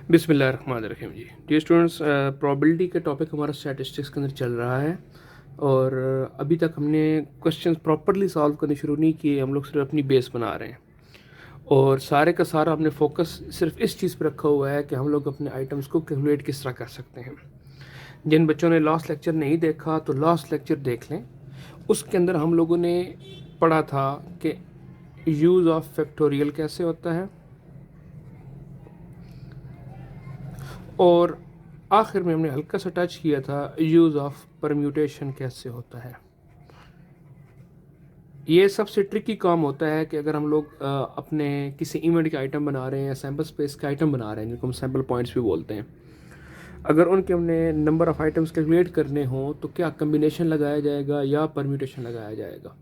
बिस्मिल्लाहिर्रहमानिर्रहीम जी। Dear students, probability का topic हमारा स्टैटिस्टिक्स के अंदर चल रहा है और अभी तक हमने क्वेश्चंस प्रॉपरली सॉल्व करने शुरू नहीं किए। हम लोग सिर्फ अपनी बेस बना रहे हैं और सारे का सारा हमने फोकस सिर्फ इस चीज़ पर रखा हुआ है कि हम लोग अपने आइटम्स को कैलकुलेट किस तरह कर सकते हैं। जिन बच्चों ने लास्ट लेक्चर नहीं देखा तो लास्ट लेक्चर देख लें। उसके अंदर हम लोगों ने पढ़ा था कि यूज़ ऑफ फैक्टोरियल कैसे होता है और आखिर में हमने हल्का सा टच किया था यूज़ ऑफ परम्यूटेशन कैसे होता है। ये सबसे ट्रिकी काम होता है कि अगर हम लोग अपने किसी इवेंट के आइटम बना रहे हैं या सैम्पल स्पेस के आइटम बना रहे हैं जिनको हम सैम्पल पॉइंट्स भी बोलते हैं, अगर उनके हमने नंबर ऑफ़ आइटम्स कैलकुलेट करने हों तो क्या कम्बिनेशन लगाया जाएगा या परम्यूटेशन लगाया जाएगा।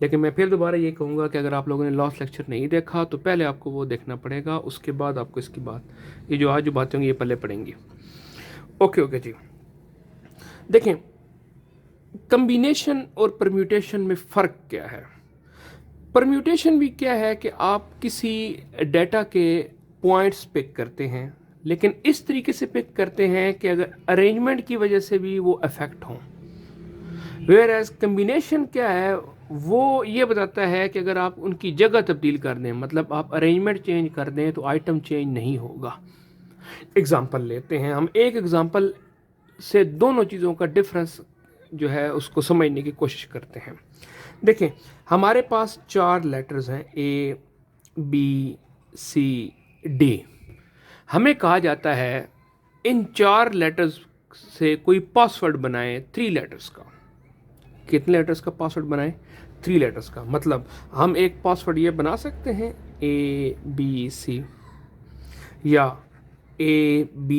लेकिन मैं फिर दोबारा ये कहूँगा कि अगर आप लोगों ने लास्ट लेक्चर नहीं देखा तो पहले आपको वो देखना पड़ेगा, उसके बाद आपको इसकी बात, ये जो आज जो बातें होंगी ये पहले पढ़ेंगी। ओके जी, देखें कम्बिनेशन और परम्यूटेशन में फ़र्क क्या है। परम्यूटेशन भी क्या है कि आप किसी डेटा के पॉइंट्स पिक करते हैं, लेकिन इस तरीके से पिक करते हैं कि अगर अरेंजमेंट की वजह से भी वो अफेक्ट हों। वेयर एज कम्बिनेशन क्या है, वो ये बताता है कि अगर आप उनकी जगह तब्दील कर दें, मतलब आप अरेंजमेंट चेंज कर दें तो आइटम चेंज नहीं होगा। एग्ज़ाम्पल लेते हैं हम, एक एग्ज़ाम्पल से दोनों चीज़ों का डिफरेंस जो है उसको समझने की कोशिश करते हैं। देखें हमारे पास 4 लेटर्स हैं A B C D। हमें कहा जाता है इन 4 लेटर्स से कोई पासवर्ड बनाएं 3 लेटर्स का। कितने लेटर्स का पासवर्ड बनाएं? 3 लेटर्स का। मतलब हम एक पासवर्ड ये बना सकते हैं A B C या A B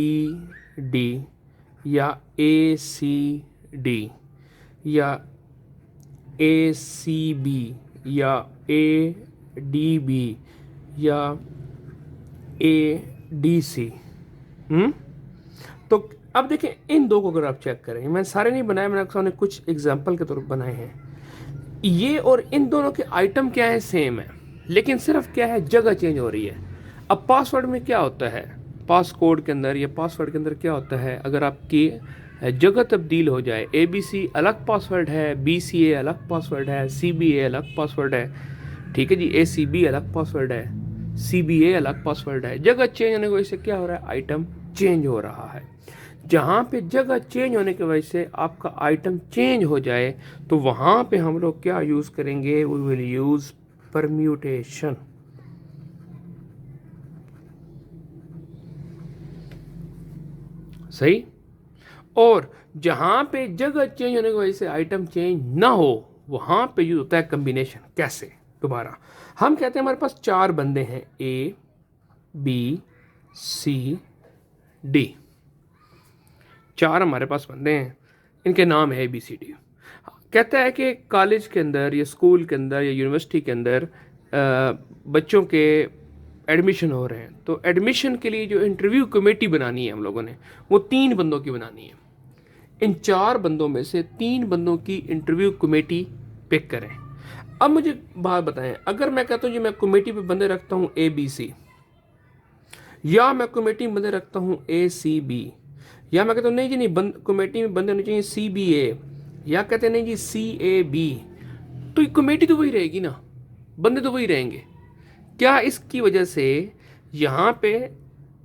D या A C D या A C B या A D B या A D C। तो अब देखें इन दो को अगर आप चेक करें, मैं सारे नहीं बनाए, मैंने आपके कुछ एग्जाम्पल के तौर पर बनाए हैं। ये और इन दोनों के आइटम क्या है, सेम है, लेकिन सिर्फ क्या है, जगह चेंज हो रही है। अब पासवर्ड में क्या होता है, पास कोड के अंदर या पासवर्ड के अंदर क्या होता है, अगर आपकी जगह तब्दील हो जाए, ABC अलग पासवर्ड है, BCA अलग पासवर्ड है, CBA अलग पासवर्ड है, ठीक है जी, ACB अलग पासवर्ड है, CBA अलग पासवर्ड है, जगह चेंज होने की वजह से क्या हो रहा है, आइटम चेंज हो रहा है। जहाँ पे जगह चेंज होने की वजह से आपका आइटम चेंज हो जाए तो वहाँ पे हम लोग क्या यूज़ करेंगे, वी विल यूज़ परम्यूटेशन। सही। और जहाँ पे जगह चेंज होने की वजह से आइटम चेंज ना हो वहाँ पे यूज़ होता है कम्बिनेशन। कैसे? दोबारा हम कहते हैं हमारे पास 4 बंदे हैं A B C D। 4 हमारे पास बंदे हैं, इनके नाम है ABCD। कहता है कि कॉलेज के अंदर या स्कूल के अंदर या यूनिवर्सिटी के अंदर बच्चों के एडमिशन हो रहे हैं, तो एडमिशन के लिए जो इंटरव्यू कमेटी बनानी है हम लोगों ने, वो 3 बंदों की बनानी है। इन 4 बंदों में से 3 बंदों की इंटरव्यू कमेटी पिक करें। अब मुझे बात बताएं, अगर मैं कहता हूँ जी मैं कमेटी पे बंदे रखता हूँ ABC, या मैं कमेटी में बंदे रखता हूँ ACB, या मैं कहता हूँ नहीं जी नहीं कमेटी में बंदे होने चाहिए CBA, या कहते हैं नहीं जी CAB, तो कमेटी तो वही रहेगी ना, बंदे तो वही रहेंगे। क्या इसकी वजह से यहाँ पे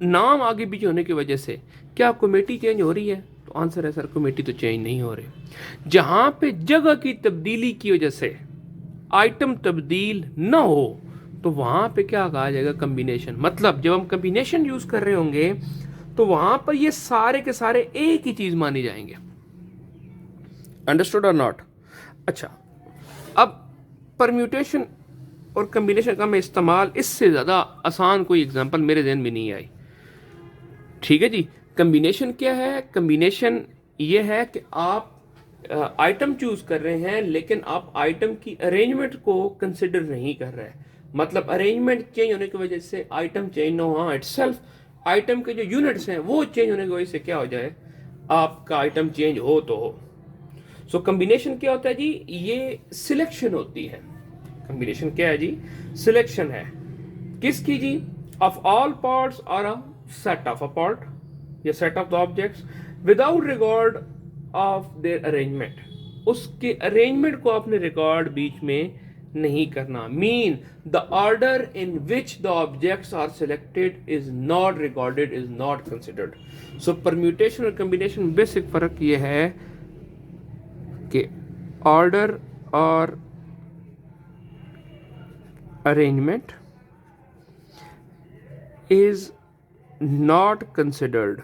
नाम आगे पीछे होने की वजह से क्या कमेटी चेंज हो रही है? तो आंसर है सर, कमेटी तो चेंज नहीं हो रही। जहाँ पे जगह की तब्दीली की वजह से आइटम तब्दील ना हो तो वहाँ पे क्या कहा जाएगा, कम्बिनेशन। मतलब जब हम कम्बिनेशन यूज़ कर रहे होंगे तो वहाँ पर ये सारे के सारे एक ही चीज़ मानी जाएंगे। अंडरस्टूड और नॉट? अच्छा, अब परम्यूटेशन और कम्बिनेशन का मैं इस्तेमाल, इससे ज़्यादा आसान कोई एग्जांपल मेरे जहन में नहीं आई। ठीक है जी। कम्बिनेशन क्या है? कम्बिनेशन ये है कि आप आइटम चूज कर रहे हैं लेकिन आप आइटम की अरेंजमेंट को कंसिडर नहीं कर रहे हैं। मतलब अरेंजमेंट चेंज होने की वजह से आइटम चेंज ना हो, इटसेल्फ आइटम के जो यूनिट्स हैं वो चेंज होने की वजह से क्या हो जाए, आपका आइटम चेंज हो तो हो। सो कम्बिनेशन क्या होता है जी, ये सिलेक्शन होती है। कम्बिनेशन क्या है जी, सिलेक्शन है। किसकी जी? ऑफ ऑल पार्ट्स और set of a part या set of the objects without regard of their arrangement. उसके अरेंजमेंट को आपने रिकॉर्ड बीच में नहीं करना. Mean the order in which the objects are selected is not recorded, is not considered. So permutation और combination basic फर्क ये है कि ऑर्डर और अरेंजमेंट इज नॉट कंसिडर्ड.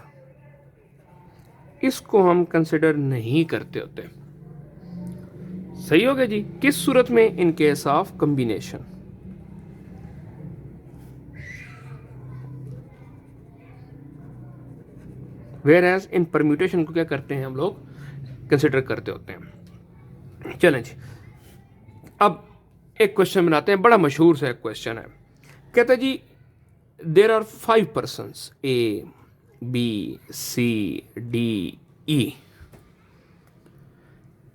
इसको हम कंसिडर नहीं करते होते. सही हो गया जी. किस सूरत में? In case of combination. Where as in permutation को क्या करते हैं हम लोग? कंसिडर करते होते हैं. चलें जी, अब एक क्वेश्चन बनाते हैं. बड़ा मशहूर सा एक क्वेश्चन है. कहता जी there are 5 persons A, B, C, D, E.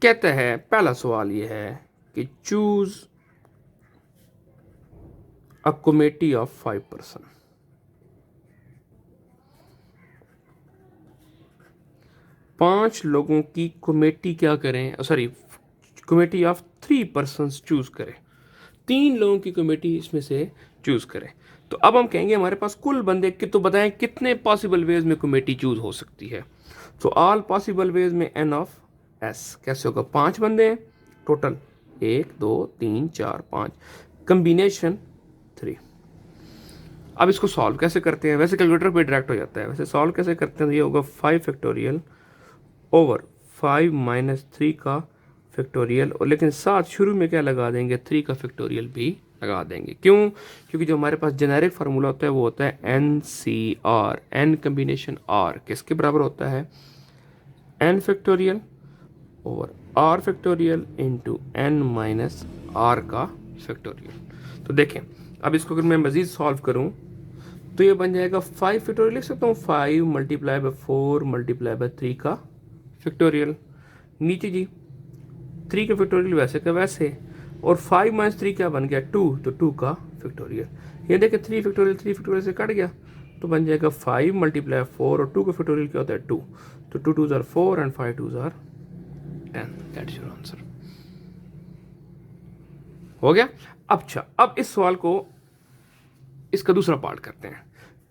कहते हैं पहला सवाल यह है कि choose a committee of 5 person. पांच लोगों की कमेटी क्या करें? Sorry, committee of 3 persons choose करें. 3 लोगों की कमेटी इसमें से चूज करें. तो अब हम कहेंगे हमारे पास कुल बंदे कि तो बताएं कितने पॉसिबल वेज में कमेटी चूज हो सकती है. तो ऑल पॉसिबल वेज में n ऑफ s कैसे होगा? 5 बंदे हैं टोटल, 1 2 3 4 5, कम्बिनेशन 3. अब इसको सॉल्व कैसे करते हैं? वैसे कैलकुलेटर पे डायरेक्ट हो जाता है. वैसे सॉल्व कैसे करते हैं? ये होगा 5 फैक्टोरियल ओवर 5 माइनस 3 का फैक्टोरियल, और लेकिन साथ शुरू में क्या लगा देंगे? 3 का फैक्टोरियल भी लगा देंगे. क्यों? क्योंकि जो हमारे पास जेनेरिक फार्मूला होता है वो होता है NCR, n कम्बिनेशन R किसके बराबर होता है? n factorial over R factorial into n minus R का फैक्टोरियल. तो देखें अब इसको अगर मैं मज़ीद सॉल्व करूं तो ये बन जाएगा 5 फैक्टोरियल. लिख सकता हूँ 5 मल्टीप्लाई बाई 4 मल्टीप्लाई बाई 3 का फैक्टोरियल. नीचे जी 3 का फैक्टोरियल वैसे का वैसे, और 5 माइनस 3 क्या बन गया? 2, तो 2 का फैक्टोरियल. ये देखें 3 फैक्टोरियल से कट गया तो बन जाएगा 5 मल्टीप्लाई 4, और 2 का फैक्टोरियल क्या होता है? 2. तो 2 2s are 4 and 5 2s are 10. That's your answer. हो गया. अच्छा, अब इस सवाल को इसका दूसरा पार्ट करते हैं.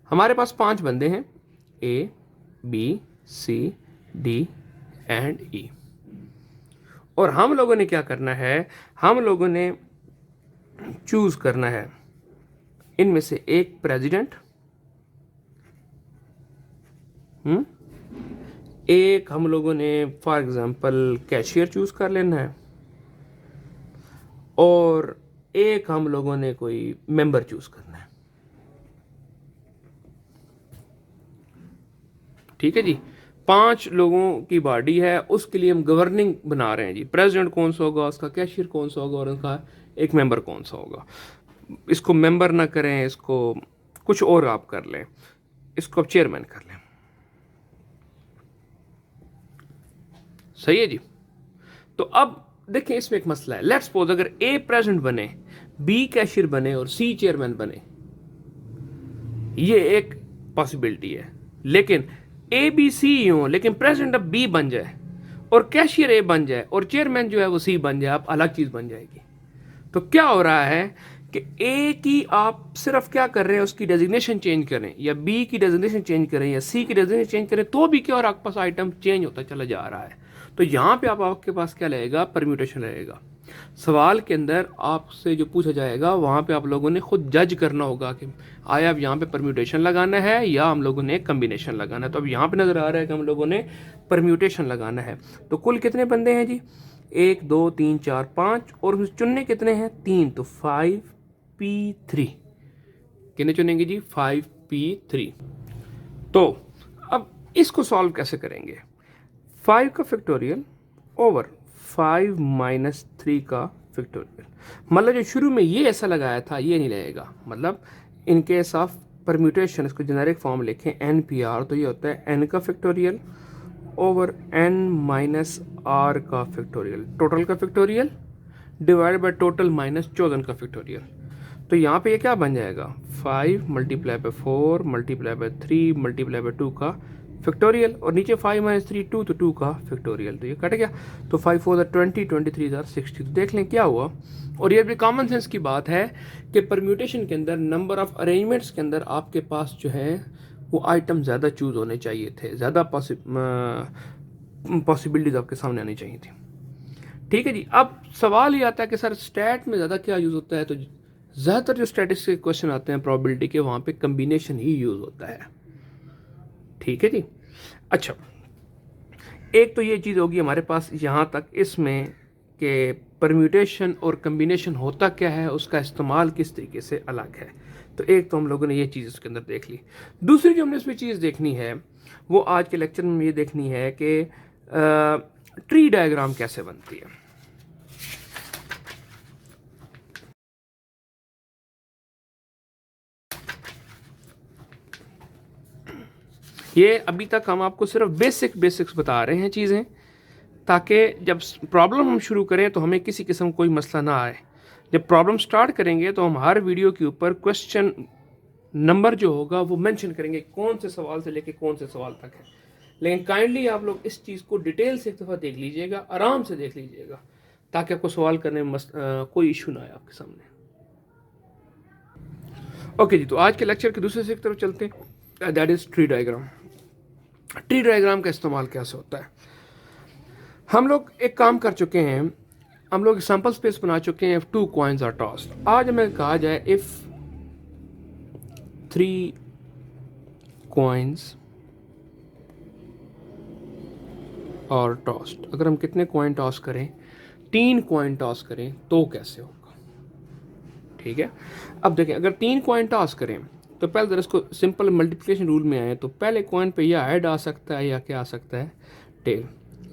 हमारे पास 5 बंदे हैं A, B, C, D and E. और हम लोगों ने क्या करना है? हम लोगों ने चूज करना है इनमें से एक प्रेसिडेंट, एक हम लोगों ने फॉर एग्जांपल कैशियर चूज कर लेना है, और एक हम लोगों ने कोई मेंबर चूज करना है. ठीक है जी. 5 लोगों की बॉडी है, उसके लिए हम गवर्निंग बना रहे हैं जी. प्रेसिडेंट कौन सा होगा, उसका कैशियर कौन सा होगा, और उनका एक मेंबर कौन सा होगा. इसको मेंबर ना करें, इसको कुछ और आप कर लें, इसको आप चेयरमैन कर लें. सही है जी. तो अब देखें इसमें एक मसला है. लेट्स सपोज अगर ए प्रेसिडेंट बने, बी कैशियर बने और सी चेयरमैन बने, ये एक पॉसिबिलिटी है. लेकिन ए बी सी हो, लेकिन प्रेसिडेंट अब बी बन जाए और कैशियर ए बन जाए और चेयरमैन जो है वो सी बन जाए, आप अलग चीज बन जाएगी. तो क्या हो रहा है कि ए की आप सिर्फ क्या कर रहे हैं, उसकी डेजिग्नेशन चेंज करें, या बी की डेजिग्नेशन चेंज करें, या सी की डेजिग्नेशन चेंज करें, तो भी क्या और आपके पास आइटम चेंज होता चला जा रहा है. तो यहां पे आपके पास क्या लगेगा? परम्यूटेशन रहेगा. सवाल के अंदर आपसे जो पूछा जाएगा वहां पे आप लोगों ने खुद जज करना होगा कि आया अब यहाँ पे परम्यूटेशन लगाना है या हम लोगों ने कम्बिनेशन लगाना है. तो अब यहाँ पे नजर आ रहा है कि हम लोगों ने परम्यूटेशन लगाना है. तो कुल कितने बंदे हैं जी? 1 2 3 4 5, और चुनने कितने हैं? 3. तो 5p3 कितने चुनेंगे जी? 5p3. तो अब इसको सॉल्व कैसे करेंगे? 5 का फैक्टोरियल ओवर 5 माइनस 3 का फैक्टोरियल. मतलब जो शुरू में ये ऐसा लगाया था ये नहीं लगेगा. मतलब इन केस ऑफ परम्यूटेशन इसको जेनेरिक फॉर्म लिखें NPR, तो ये होता है n का factorial over n minus r का फैक्टोरियल, टोटल का factorial divide by total minus chosen का फैक्टोरियल. तो यहाँ पे ये क्या बन जाएगा? 5 multiply by 4 multiply by 3 multiply by 2 का फैक्टोरियल, और नीचे 5 माइनस 3 2, तो 2 का फैक्टोरियल, तो ये कट गया। तो 5 4 20, 23 60। तो देख लें क्या हुआ। और ये भी कॉमन सेंस की बात है कि परम्यूटेशन के अंदर नंबर ऑफ अरेंजमेंट्स के अंदर आपके पास जो है वो आइटम ज़्यादा चूज़ होने चाहिए थे, ज़्यादा पॉसिबिलिटीज आपके सामने आनी चाहिए थी। ठीक है जी। अब सवाल ये आता है कि सर स्टैट में ज़्यादा क्या यूज़ होता है, तो ज़्यादातर जो स्टैटिस्टिक्स के क्वेश्चन आते हैं प्रोबेबिलिटी के, वहाँ पे कम्बिनेशन ही यूज़ होता है। ठीक है जी। अच्छा, एक तो ये चीज़ होगी हमारे पास यहाँ तक इसमें कि परम्यूटेशन और कम्बिनेशन होता क्या है, उसका इस्तेमाल किस तरीके से अलग है। तो एक तो हम लोगों ने ये चीज़ इसके अंदर देख ली। दूसरी जो हमने इसमें चीज़ देखनी है वो आज के लेक्चर में ये देखनी है कि ट्री डायग्राम कैसे बनती है। ये अभी तक हम आपको सिर्फ बेसिक्स बता रहे हैं चीज़ें, ताकि जब प्रॉब्लम हम शुरू करें तो हमें किसी किस्म कोई मसला ना आए। जब प्रॉब्लम स्टार्ट करेंगे तो हम हर वीडियो के ऊपर क्वेश्चन नंबर जो होगा वो मेंशन करेंगे, कौन से सवाल से लेके कौन से सवाल तक है। लेकिन काइंडली आप लोग इस चीज़ को डिटेल से एक दफ़ा देख लीजिएगा, आराम से देख लीजिएगा, ताकि आपको सवाल करने में कोई इशू ना आए आपके सामने। ओके जी, तो आज के लेक्चर के दूसरे से एक तरफ चलते हैं, that is tree diagram. Tree diagram का इस्तेमाल कैसे होता है। हम लोग एक काम कर चुके हैं, हम लोग सैंपल स्पेस बना चुके हैं। 2 कॉइन्स आर टॉस्ड। आज हमें कहा जाए इफ 3 कॉइन्स और टॉस्ड, अगर हम कितने कॉइन टॉस करें, 3 कॉइन टॉस करें तो कैसे होगा। ठीक है, अब देखें, अगर 3 कॉइन टॉस करें तो पहले जरा इसको सिंपल मल्टीप्लिकेशन रूल में आए तो पहले कॉइन पे या हेड आ सकता है या क्या आ सकता है, टेल।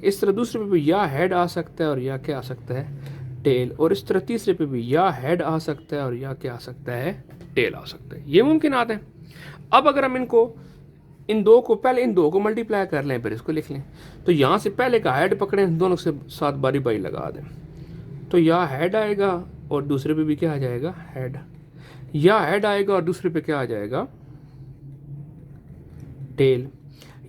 इस तरह दूसरे पे भी या हेड आ सकता है और या क्या आ सकता है, टेल। और इस तरह तीसरे पे भी या हेड आ सकता है और या क्या आ सकता है, टेल आ सकता है। ये मुमकिन आता है। अब अगर हम इन दो को मल्टीप्लाई कर लें, फिर इसको लिख लें, तो यहाँ से पहले का हेड पकड़ें, दोनों से साथ बारी बारी लगा दें, तो या हेड आएगा और दूसरे पे भी क्या आ जाएगा, हेड। या हेड आएगा और दूसरे पे क्या आ जाएगा, टेल।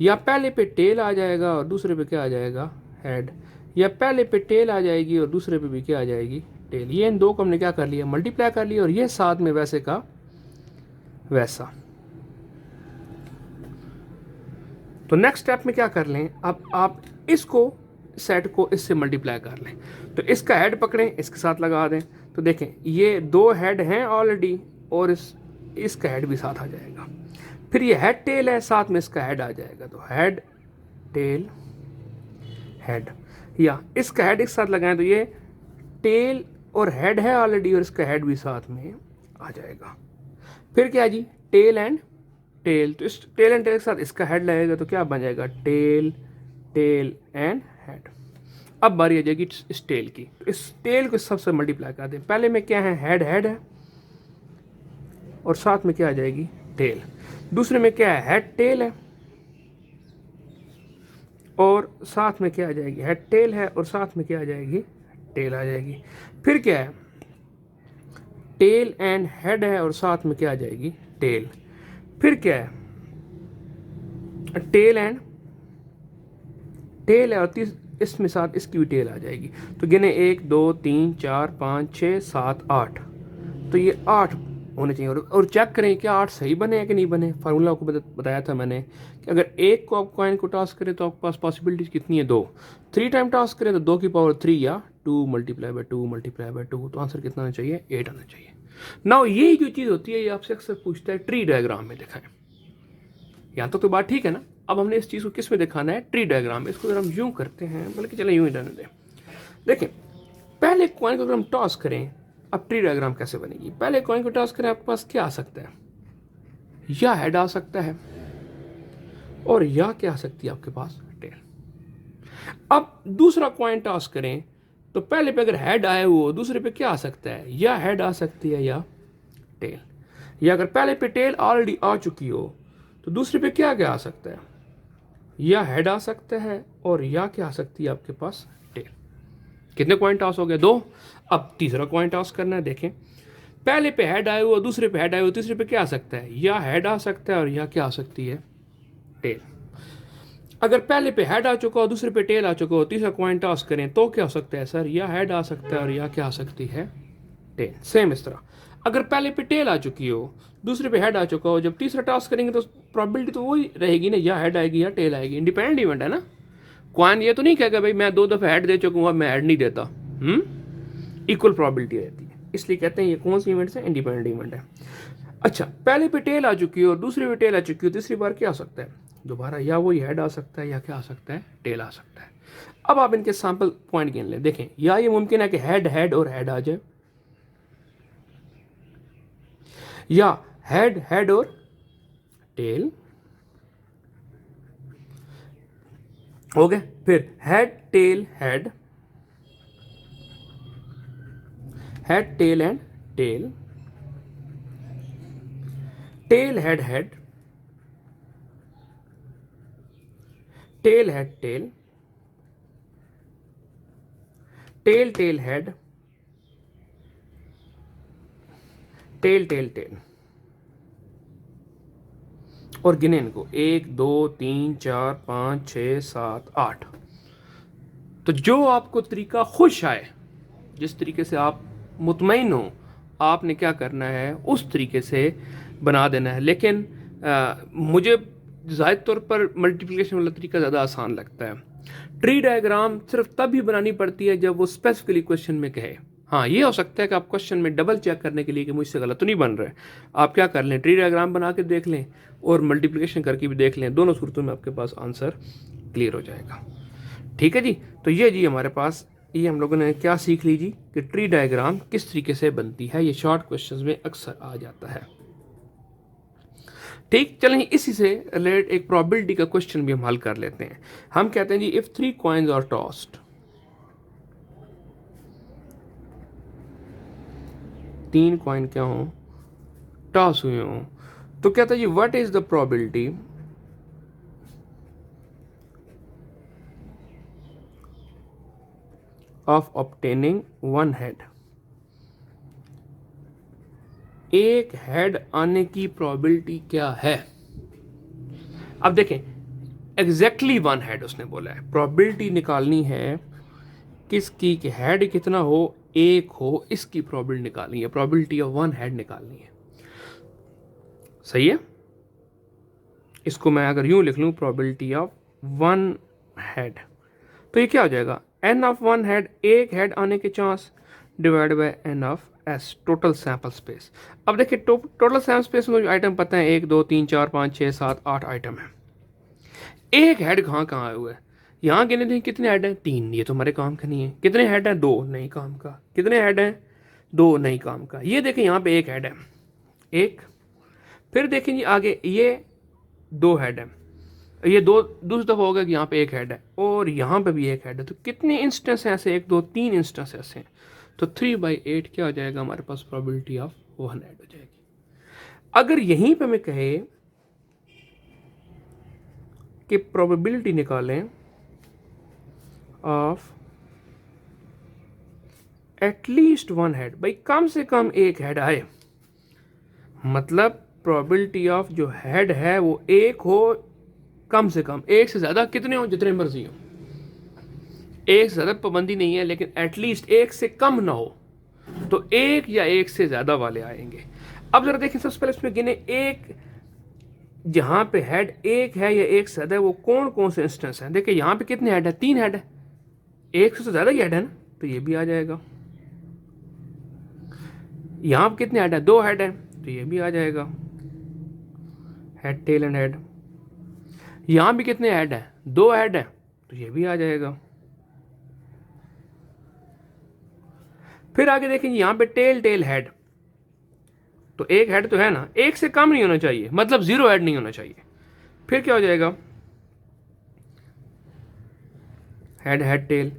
या पहले पे टेल आ जाएगा और दूसरे पे क्या आ जाएगा, हेड। या पहले पे टेल आ जाएगी और दूसरे पे भी क्या आ जाएगी, टेल। ये इन दो को हमने क्या कर लिया, मल्टीप्लाई कर लिया, और ये साथ में वैसे का वैसा। तो नेक्स्ट स्टेप में क्या कर लें, अब आप इसको सेट को इससे मल्टीप्लाई कर लें, तो इसका हेड पकड़ें, इसके साथ लगा दें, तो देखें ये 2 हेड हैं ऑलरेडी, और इसका हेड भी साथ आ जाएगा। फिर ये हेड टेल है, साथ में इसका हेड आ जाएगा, तो हेड टेल हेड। या इसका हेड एक साथ लगाएं तो ये टेल और हेड है ऑलरेडी, और इसका हेड भी साथ में आ जाएगा। फिर क्या जी, टेल एंड टेल, तो इस टेल एंड टेल के साथ इसका हेड लगेगा, तो क्या बन जाएगा, टेल टेल एंड हेड। अब बारी आ जाएगी इस टेल की, तो इस टेल को सबसे मल्टीप्लाई कर दें। पहले में क्या है, हेड हेड है और साथ में क्या आ जाएगी, टेल। दूसरे में क्या है, हेड टेल है और साथ में क्या आ जाएगी, हेड टेल है और साथ में क्या आ जाएगी, टेल आ जाएगी। फिर क्या है, टेल एंड हेड है और साथ में क्या आ जाएगी, टेल। फिर क्या है, टेल एंड टेल है और इसमें साथ इसकी भी टेल आ जाएगी। तो गिने 1 2 3 4 5 6 7 8, तो ये 8 होने चाहिए। और चेक करें क्या 8 सही बने हैं कि नहीं बने। फार्मूला को बताया था मैंने कि अगर 1 को आप कॉइन को टॉस करें तो आपके पास पॉसिबिलिटीज कितनी है, 2। 3 टाइम टॉस करें तो 2 की पावर 3 या 2 मल्टीप्लाई बाय 2 मल्टीप्लाई बाय 2, तो आंसर कितना आना चाहिए, 8 आना चाहिए। नाउ यही जो चीज़ होती है ये आपसे अक्सर पूछता है ट्री डायग्राम में दिखाएं। यहाँ तो बात ठीक है ना। अब हमने इस चीज़ को किस में दिखाना है, ट्री डायग्राम में। इसको अगर हम यूँ करते हैं, बल्कि चले यूँ ही रहने दें। देखें, पहले कॉइन को अगर हम टॉस करें, अब ट्री डायग्राम कैसे बनेगी। पहले कॉइन को टॉस करें, आपके पास क्या आ सकता है, या हेड आ सकता है और या क्या आ सकती है आपके पास, टेल। अब दूसरा कॉइन टॉस करें तो पहले पे अगर हेड आए हुए, दूसरे पे क्या आ सकता है, या हेड आ सकती है या टेल। या अगर पहले पे टेल ऑलरेडी आ चुकी हो तो दूसरे पे क्या क्या आ सकता है, या हेड आ सकता है और या क्या आ सकती है आपके पास, टेल। कितने कॉइन टॉस हो गए, 2। अब तीसरा कॉइन टॉस करना है। देखें, पहले पे हेड आए हुआ, दूसरे पे हेड आए हुआ, तीसरे पे क्या आ सकता है, या हेड आ सकता है और या क्या आ सकती है, टेल। अगर पहले पे हेड आ चुका हो, दूसरे पे टेल आ चुका हो, तीसरा कॉइन टॉस करें तो क्या हो सकता है सर, या हेड आ सकता है और या क्या आ सकती है, टेल। सेम इस तरह अगर पहले पे टेल आ चुकी हो, दूसरे पे हेड आ चुका हो, जब तीसरा टॉस करेंगे तो प्रोबेबिलिटी तो वही रहेगी ना, या हेड आएगी या टेल आएगी। इंडिपेंडेंट इवेंट है ना, कॉइन ये तो नहीं कहेगा भाई मैं 2 दफे हेड दे चुका हूँ अब मैं हेड नहीं देता। इक्वल प्रोबेबिलिटी रहती है, इसलिए कहते हैं ये कौन सी इवेंट है, इंडिपेंडेंट इवेंट है। अच्छा, पहले पे टेल आ चुकी हो और दूसरे पे टेल आ चुकी हो, तीसरी बार क्या आ सकता है दोबारा, या वही हेड आ सकता है या क्या आ सकता है, टेल आ सकता है। अब आप इनके सैंपल पॉइंट गिन लें, देखें या ये मुमकिन है कि हेड हेड और हेड आ जाए, या हेड हेड और टेल हो गए, फिर head tail head, head tail and tail, tail head head, tail head tail, tail tail head, tail tail tail. और गिने इनको 1 2 3 4 5 6 7 8। तो जो आपको तरीका खुश आए, जिस तरीके से आप मुतमईन हो, आपने क्या करना है उस तरीके से बना देना है। लेकिन मुझे ज़ाहिर तौर पर मल्टीप्लिकेशन वाला तरीका ज़्यादा आसान लगता है। ट्री डायग्राम सिर्फ तब भी बनानी पड़ती है जब वो स्पेसिफिकली क्वेश्चन में कहे। हाँ, ये हो सकता है कि आप क्वेश्चन में डबल चेक करने के लिए कि मुझसे गलत तो नहीं बन रहा है, आप क्या कर लें, ट्री डायग्राम बना के देख लें और मल्टीप्लिकेशन करके भी देख लें, दोनों सूरतों में आपके पास आंसर क्लियर हो जाएगा। ठीक है जी। तो ये जी हमारे पास ये हम लोगों ने क्या सीख ली जी कि ट्री डायग्राम किस तरीके से बनती है, ये शॉर्ट क्वेश्चंस में अक्सर आ जाता है। ठीक, चलें इसी से रिलेटेड एक प्रोबेबिलिटी का क्वेश्चन भी हम हल कर लेते हैं। हम कहते हैं जी if 3 coins are tossed, 3 coin क्या हो, टॉस हुए हों, तो कहता है जी what is the probability of obtaining 1 head, एक हेड आने की प्रोबेबिलिटी क्या है। अब देखें एग्जैक्टली 1 हेड उसने बोला है, प्रोबेबिलिटी निकालनी है किसकी कि हेड कितना हो, एक हो, इसकी प्रोबेबिलिटी निकालनी है, प्रोबेबिलिटी ऑफ 1 हेड निकालनी है। सही है, इसको मैं अगर यूं लिख लूं प्रोबेबिलिटी ऑफ 1 हेड, तो ये क्या हो जाएगा, एन ऑफ 1 हेड, एक हेड आने के chance divide by n of S, total sample space. अब देखिए टोटल सैंपल स्पेस में जो आइटम पता है 1 2 3 4 5 6 7 8 आइटम है, एक हेड कहाँ कहाँ आए हुए हैं, यहाँ गिने थे कितने हेड हैं, 3, ये तो हमारे काम का नहीं है। कितने हेड हैं, 2, नहीं काम का। कितने हेड हैं, 2, नहीं काम का। ये देखें यहाँ पे एक हेड है, एक। फिर देखें जी आगे ये 2 हेड है, ये दूसरी दफ़ा होगा कि यहाँ पे एक हेड है और यहाँ पे भी एक हेड है। तो कितने इंस्टेंस हैं ऐसे, 1 2 3 इंस्टेंस ऐसे हैं। तो 3/8 क्या हो जाएगा हमारे पास, प्रोबेबिलिटी ऑफ 1 हेड हो जाएगी। अगर यहीं पे मैं कहे कि प्रोबेबिलिटी निकालें ऑफ एटलीस्ट 1 हेड, भाई कम से कम एक हेड आए, मतलब प्रोबेबिलिटी ऑफ जो हेड है वो एक हो, कम से कम, एक से ज़्यादा कितने हो, जितने मर्जी हो, एक से ज़्यादा पाबंदी नहीं है, लेकिन एटलीस्ट एक से कम ना हो, तो एक या एक से ज़्यादा वाले आएंगे। अब ज़रा देखें सबसे पहले इसमें गिने, एक जहाँ पे हेड एक है या एक से ज़्यादा है वो कौन कौन से इंस्टेंस हैं। देखिए यहाँ पे कितने हेड है, 3 हेड है, एक से तो ज़्यादा ही हेड है ना, तो ये भी आ जाएगा। यहाँ पे कितने हेड है, 2 हेड है, तो ये भी आ जाएगा, हेड टेल एंड हेड। यहाँ भी कितने हेड है, 2 हेड है, तो ये भी आ जाएगा। फिर आगे देखेंगे यहाँ पे टेल टेल हेड, तो एक हेड तो है ना, एक से कम नहीं होना चाहिए, मतलब 0 हेड नहीं होना चाहिए। फिर क्या हो जाएगा, हेड हेड टेल।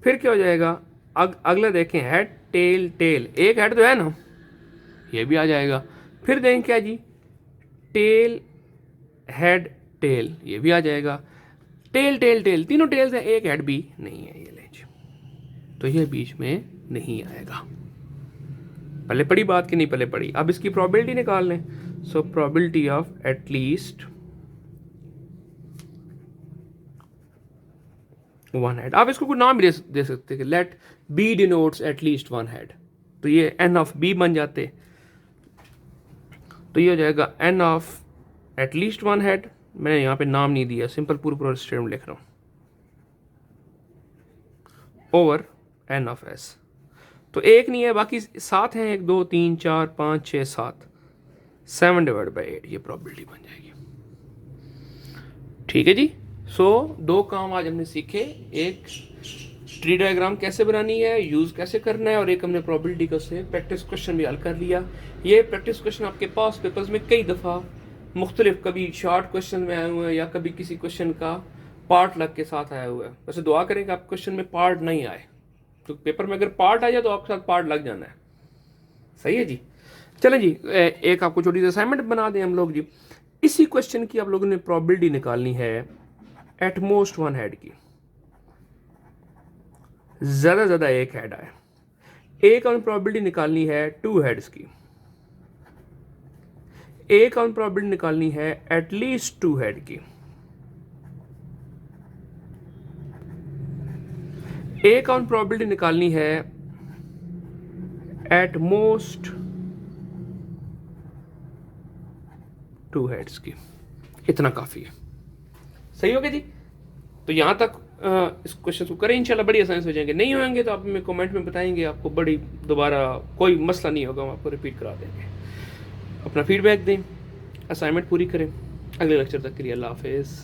फिर क्या हो जाएगा, अगला देखें हेड टेल टेल, एक हेड तो है ना, ये भी आ जाएगा। फिर देखें क्या जी, टेल हेड टेल, ये भी आ जाएगा। टेल टेल टेल, तीनों टेल्स हैं, एक हेड भी नहीं है, ये ले जी, तो ये बीच में नहीं आएगा। पहले पढ़ी बात की नहीं पहले पढ़ी। अब इसकी प्रोबेबिलिटी निकाल लें। So probability of at least one head, आप इसको कोई नाम भी दे सकते हैं कि let be denotes at least one head, तो ये एन ऑफ बी बन जाते। तो ये हो जाएगा n of at least one head, मैंने यहाँ पे नाम नहीं दिया, सिंपल पूरा स्टेटमेंट लिख रहा हूँ, ओवर एन ऑफ एस। तो एक नहीं है, बाकी 7 हैं, 1 2 3 4 5 6 7, 7 डिवाइड बाई 8, ये प्रॉबिलिटी बन जाएगी। ठीक है जी। सो 2 काम आज हमने सीखे, एक ट्री डायग्राम कैसे बनानी है, यूज़ कैसे करना है, और एक हमने प्रॉबिलिटी का से प्रैक्टिस क्वेश्चन भी हल कर लिया। ये प्रैक्टिस क्वेश्चन आपके पास पेपर्स में कई दफ़ा मुख्तलिफ, कभी शॉर्ट क्वेश्चन में आए हुए हैं या कभी किसी क्वेश्चन का पार्ट लग के साथ आया हुआ है। वैसे दुआ करें कि आप क्वेश्चन में पार्ट नहीं आए, तो पेपर में अगर पार्ट आ जाए तो आपके साथ पार्ट लग जाना है। सही है जी। चलें जी, एक आपको छोटी सी असाइनमेंट बना दें हम लोग जी। इसी क्वेश्चन की आप लोगों ने प्रोबेबिलिटी निकालनी है एट मोस्ट वन हेड की, ज़्यादा से ज़्यादा एक हेड आए। एक और प्रोबेबिलिटी निकालनी है 2 हेड्स की, एक और प्रोबेबिलिटी निकालनी है एटलीस्ट 2 हेड की, एक और प्रोबेबिलिटी निकालनी है एट मोस्ट 2 हेड्स की। इतना काफ़ी है। सही हो गया जी। तो यहाँ तक इस क्वेश्चन को करें, इंशाल्लाह बड़ी आसानी से हो जाएंगे। नहीं होंगे तो आप हमें कमेंट में बताएंगे, आपको बड़ी दोबारा कोई मसला नहीं होगा, हम आपको रिपीट करा देंगे। अपना फीडबैक दें, असाइनमेंट पूरी करें। अगले लेक्चर तक के लिए अल्लाह हाफिज़।